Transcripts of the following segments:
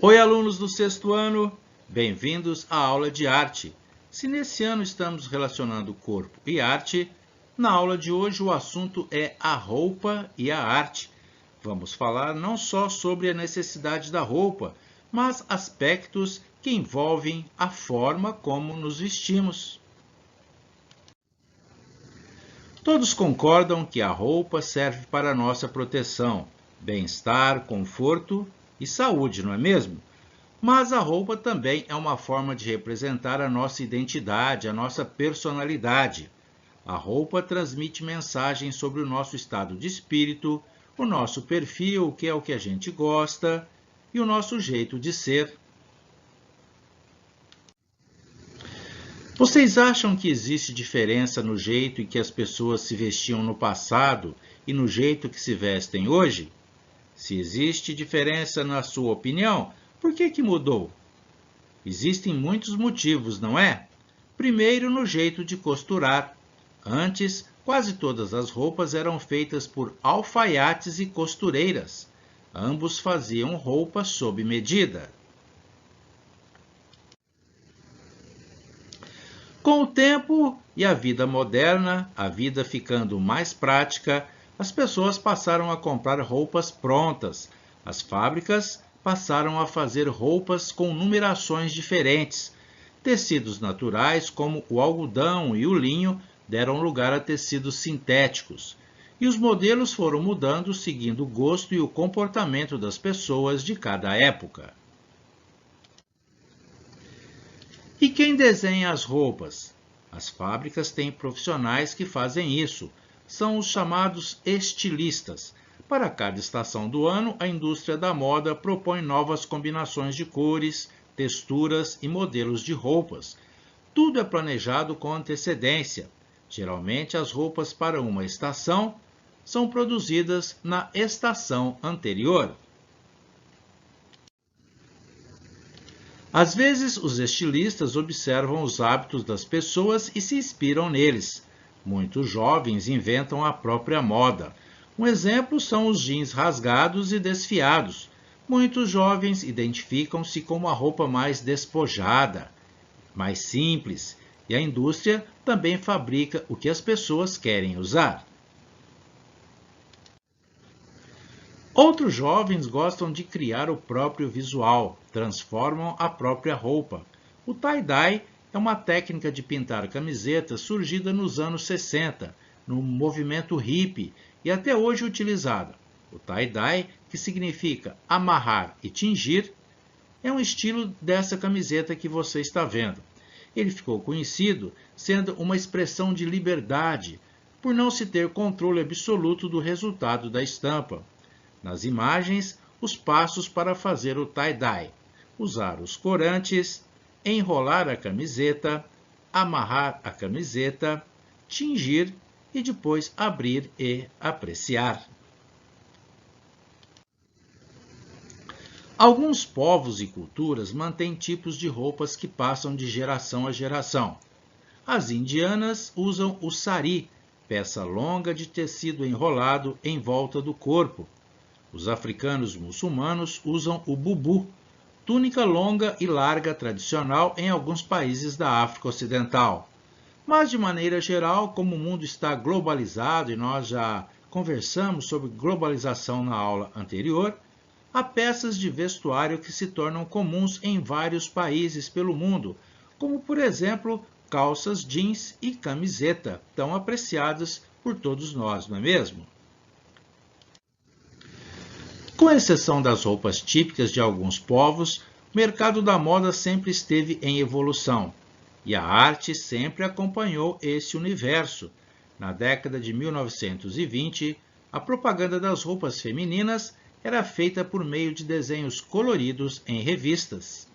Oi, alunos do sexto ano, bem-vindos à aula de arte. Se nesse ano estamos relacionando corpo e arte, na aula de hoje o assunto é a roupa e a arte. Vamos falar não só sobre a necessidade da roupa, mas aspectos que envolvem a forma como nos vestimos. Todos concordam que a roupa serve para nossa proteção, bem-estar, conforto e saúde, não é mesmo? Mas a roupa também é uma forma de representar a nossa identidade, a nossa personalidade. A roupa transmite mensagens sobre o nosso estado de espírito, o nosso perfil, que é o que a gente gosta, e o nosso jeito de ser. Vocês acham que existe diferença no jeito em que as pessoas se vestiam no passado e no jeito que se vestem hoje? Se existe diferença na sua opinião, por que mudou? Existem muitos motivos, não é? Primeiro, no jeito de costurar. Antes, quase todas as roupas eram feitas por alfaiates e costureiras. Ambos faziam roupa sob medida. Com o tempo e a vida moderna, a vida ficando mais prática, as pessoas passaram a comprar roupas prontas. As fábricas passaram a fazer roupas com numerações diferentes. Tecidos naturais, como o algodão e o linho, deram lugar a tecidos sintéticos. E os modelos foram mudando seguindo o gosto e o comportamento das pessoas de cada época. E quem desenha as roupas? As fábricas têm profissionais que fazem isso. São os chamados estilistas. Para cada estação do ano, a indústria da moda propõe novas combinações de cores, texturas e modelos de roupas. Tudo é planejado com antecedência. Geralmente, as roupas para uma estação são produzidas na estação anterior. Às vezes, os estilistas observam os hábitos das pessoas e se inspiram neles. Muitos jovens inventam a própria moda. Um exemplo são os jeans rasgados e desfiados. Muitos jovens identificam-se com uma roupa mais despojada, mais simples, e a indústria também fabrica o que as pessoas querem usar. Outros jovens gostam de criar o próprio visual, transformam a própria roupa. O tie-dye é uma técnica de pintar camisetas surgida nos anos 60, no movimento hippie, e até hoje utilizada. O tie-dye, que significa amarrar e tingir, é um estilo dessa camiseta que você está vendo. Ele ficou conhecido sendo uma expressão de liberdade, por não se ter controle absoluto do resultado da estampa. Nas imagens, os passos para fazer o tie-dye: usar os corantes, enrolar a camiseta, amarrar a camiseta, tingir e depois abrir e apreciar. Alguns povos e culturas mantêm tipos de roupas que passam de geração a geração. As indianas usam o sari, peça longa de tecido enrolado em volta do corpo. Os africanos muçulmanos usam o bubu, túnica longa e larga tradicional em alguns países da África Ocidental. Mas, de maneira geral, como o mundo está globalizado e nós já conversamos sobre globalização na aula anterior, há peças de vestuário que se tornam comuns em vários países pelo mundo, como, por exemplo, calças jeans e camiseta, tão apreciadas por todos nós, não é mesmo? Com exceção das roupas típicas de alguns povos, o mercado da moda sempre esteve em evolução, e a arte sempre acompanhou esse universo. Na década de 1920, a propaganda das roupas femininas era feita por meio de desenhos coloridos em revistas.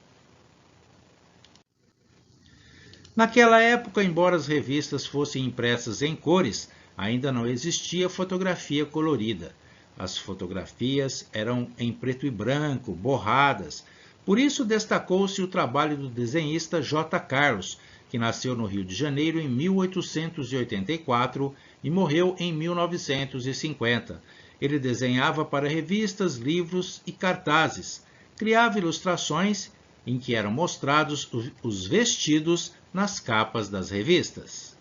Naquela época, embora as revistas fossem impressas em cores, ainda não existia fotografia colorida. As fotografias eram em preto e branco, borradas. Por isso destacou-se o trabalho do desenhista J. Carlos, que nasceu no Rio de Janeiro em 1884 e morreu em 1950. Ele desenhava para revistas, livros e cartazes. criava ilustrações em que eram mostrados os vestidos nas capas das revistas.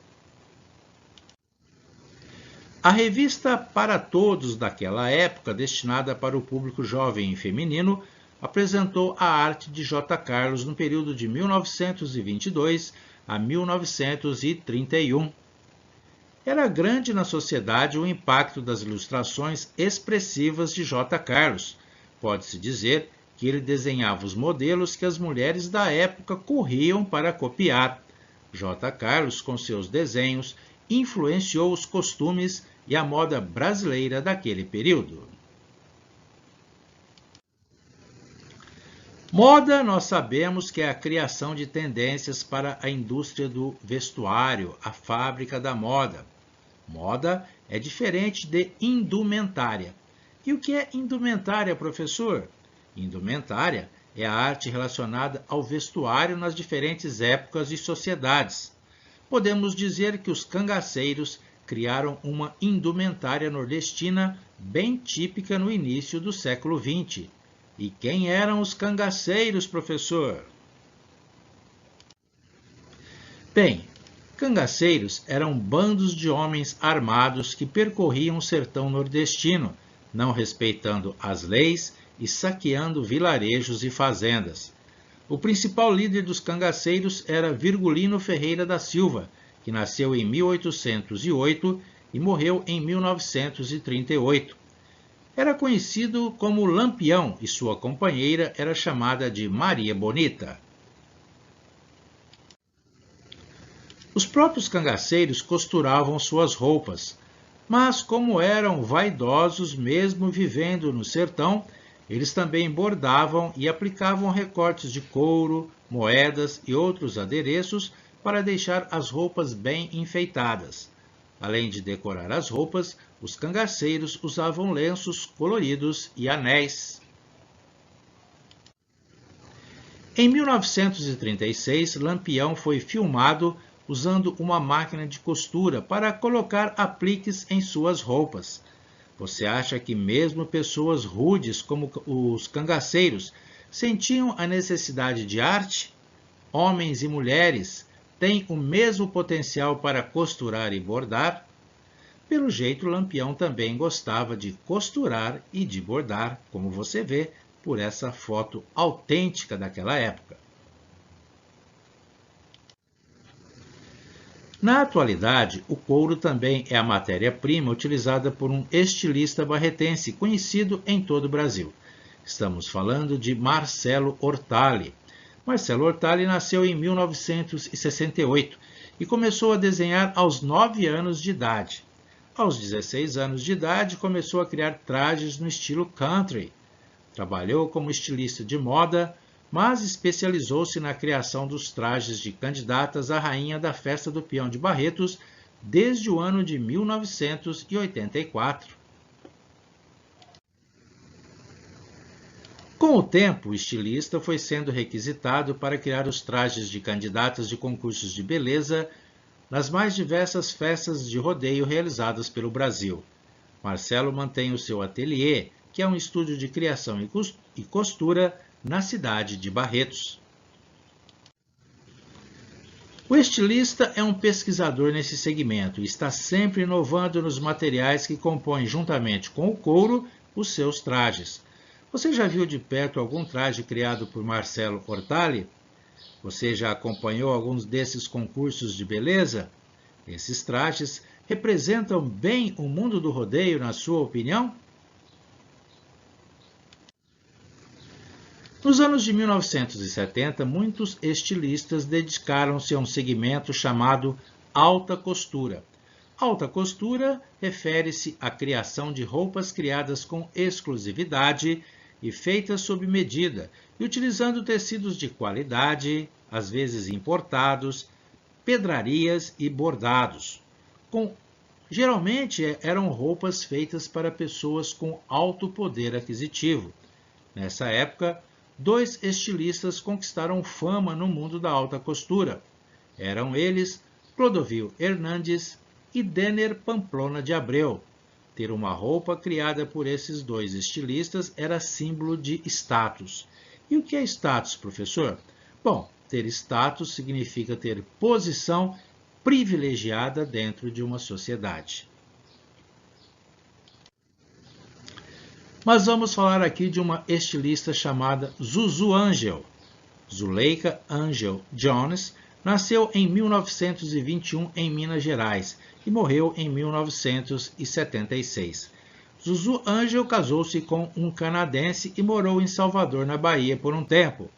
A revista Para Todos daquela época, destinada para o público jovem e feminino, apresentou a arte de J. Carlos no período de 1922 a 1931. Era grande na sociedade o impacto das ilustrações expressivas de J. Carlos. Pode-se dizer que ele desenhava os modelos que as mulheres da época corriam para copiar. J. Carlos, com seus desenhos, influenciou os costumes e a moda brasileira daquele período. Moda, nós sabemos que é a criação de tendências para a indústria do vestuário, a fábrica da moda. Moda é diferente de indumentária. E o que é indumentária, professor? Indumentária é a arte relacionada ao vestuário nas diferentes épocas e sociedades. Podemos dizer que os cangaceiros criaram uma indumentária nordestina bem típica no início do século XX. E quem eram os cangaceiros, professor? Bem, cangaceiros eram bandos de homens armados que percorriam o sertão nordestino, não respeitando as leis e saqueando vilarejos e fazendas. O principal líder dos cangaceiros era Virgulino Ferreira da Silva, que nasceu em 1808 e morreu em 1938. Era conhecido como Lampião e sua companheira era chamada de Maria Bonita. Os próprios cangaceiros costuravam suas roupas, mas como eram vaidosos mesmo vivendo no sertão, eles também bordavam e aplicavam recortes de couro, moedas e outros adereços para deixar as roupas bem enfeitadas. Além de decorar as roupas, os cangaceiros usavam lenços coloridos e anéis. Em 1936, Lampião foi filmado usando uma máquina de costura para colocar apliques em suas roupas. Você acha que mesmo pessoas rudes como os cangaceiros sentiam a necessidade de arte? Homens e mulheres têm o mesmo potencial para costurar e bordar? Pelo jeito, Lampião também gostava de costurar e de bordar, como você vê por essa foto autêntica daquela época. Na atualidade, o couro também é a matéria-prima utilizada por um estilista barretense conhecido em todo o Brasil. Estamos falando de Marcelo Ortali. Marcelo Ortali nasceu em 1968 e começou a desenhar aos 9 anos de idade. Aos 16 anos de idade, começou a criar trajes no estilo country. Trabalhou como estilista de moda, mas especializou-se na criação dos trajes de candidatas à rainha da Festa do Peão de Barretos desde o ano de 1984. Com o tempo, o estilista foi sendo requisitado para criar os trajes de candidatas de concursos de beleza nas mais diversas festas de rodeio realizadas pelo Brasil. Marcelo mantém o seu ateliê, que é um estúdio de criação e costura na cidade de Barretos. O estilista é um pesquisador nesse segmento e está sempre inovando nos materiais que compõem, juntamente com o couro, os seus trajes. Você já viu de perto algum traje criado por Marcelo Ortali? Você já acompanhou alguns desses concursos de beleza? Esses trajes representam bem o mundo do rodeio, na sua opinião? Nos anos de 1970, muitos estilistas dedicaram-se a um segmento chamado alta costura. Alta costura refere-se à criação de roupas criadas com exclusividade e feitas sob medida, e utilizando tecidos de qualidade, às vezes importados, pedrarias e bordados. Geralmente eram roupas feitas para pessoas com alto poder aquisitivo. Nessa época, 2 estilistas conquistaram fama no mundo da alta costura. Eram eles Clodovil Hernandes e Denner Pamplona de Abreu. Ter uma roupa criada por esses 2 estilistas era símbolo de status. E o que é status, professor? Bom, ter status significa ter posição privilegiada dentro de uma sociedade. Mas vamos falar aqui de uma estilista chamada Zuzu Angel. Zuleika Angel Jones nasceu em 1921 em Minas Gerais e morreu em 1976. Zuzu Angel casou-se com um canadense e morou em Salvador, na Bahia, por um tempo.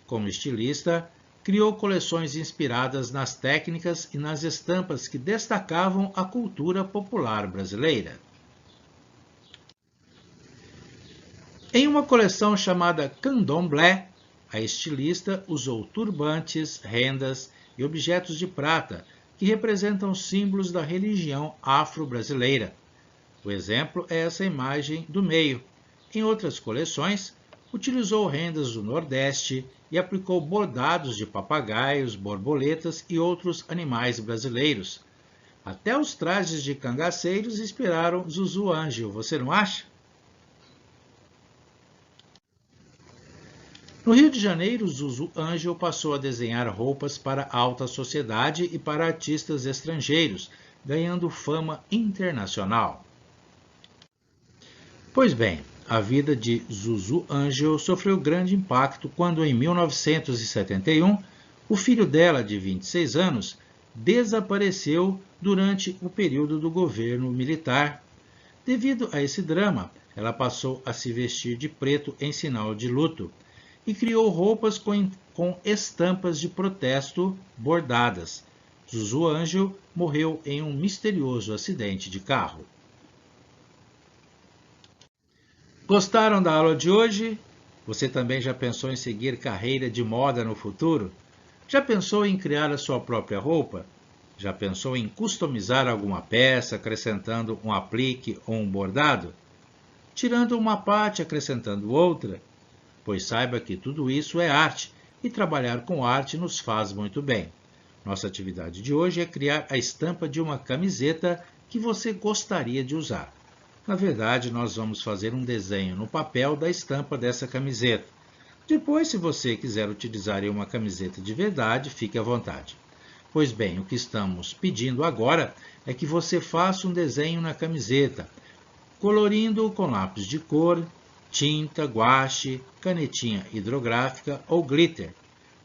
Como estilista, criou coleções inspiradas nas técnicas e nas estampas que destacavam a cultura popular brasileira. Em uma coleção chamada Candomblé, a estilista usou turbantes, rendas e objetos de prata que representam símbolos da religião afro-brasileira. O exemplo é essa imagem do meio. Em outras coleções, utilizou rendas do Nordeste e aplicou bordados de papagaios, borboletas e outros animais brasileiros. Até os trajes de cangaceiros inspiraram Zuzu Angel, você não acha? No Rio de Janeiro, Zuzu Angel passou a desenhar roupas para a alta sociedade e para artistas estrangeiros, ganhando fama internacional. Pois bem, a vida de Zuzu Angel sofreu grande impacto quando, em 1971, o filho dela, de 26 anos, desapareceu durante o período do governo militar. Devido a esse drama, ela passou a se vestir de preto em sinal de luto e criou roupas com estampas de protesto bordadas. Zuzu Angel morreu em um misterioso acidente de carro. Gostaram da aula de hoje? Você também já pensou em seguir carreira de moda no futuro? Já pensou em criar a sua própria roupa? Já pensou em customizar alguma peça, acrescentando um aplique ou um bordado? Tirando uma parte, acrescentando outra? Pois saiba que tudo isso é arte, e trabalhar com arte nos faz muito bem. Nossa atividade de hoje é criar a estampa de uma camiseta que você gostaria de usar. Na verdade, nós vamos fazer um desenho no papel da estampa dessa camiseta. Depois, se você quiser utilizar em uma camiseta de verdade, fique à vontade. Pois bem, o que estamos pedindo agora é que você faça um desenho na camiseta, colorindo com lápis de cor, tinta, guache, canetinha hidrográfica ou glitter,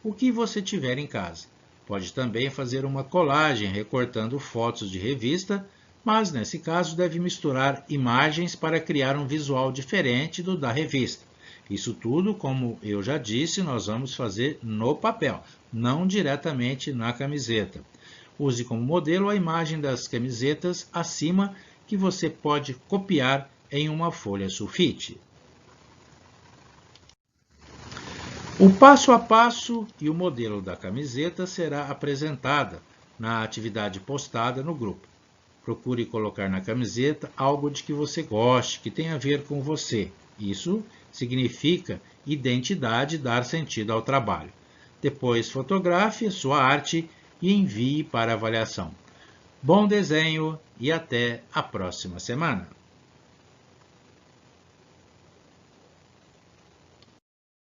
o que você tiver em casa. Pode também fazer uma colagem recortando fotos de revista, mas nesse caso deve misturar imagens para criar um visual diferente do da revista. Isso tudo, como eu já disse, nós vamos fazer no papel, não diretamente na camiseta. Use como modelo a imagem das camisetas acima, que você pode copiar em uma folha sulfite. O passo a passo e o modelo da camiseta será apresentada na atividade postada no grupo. Procure colocar na camiseta algo de que você goste, que tenha a ver com você. Isso significa identidade e dar sentido ao trabalho. Depois fotografe a sua arte e envie para avaliação. Bom desenho e até a próxima semana!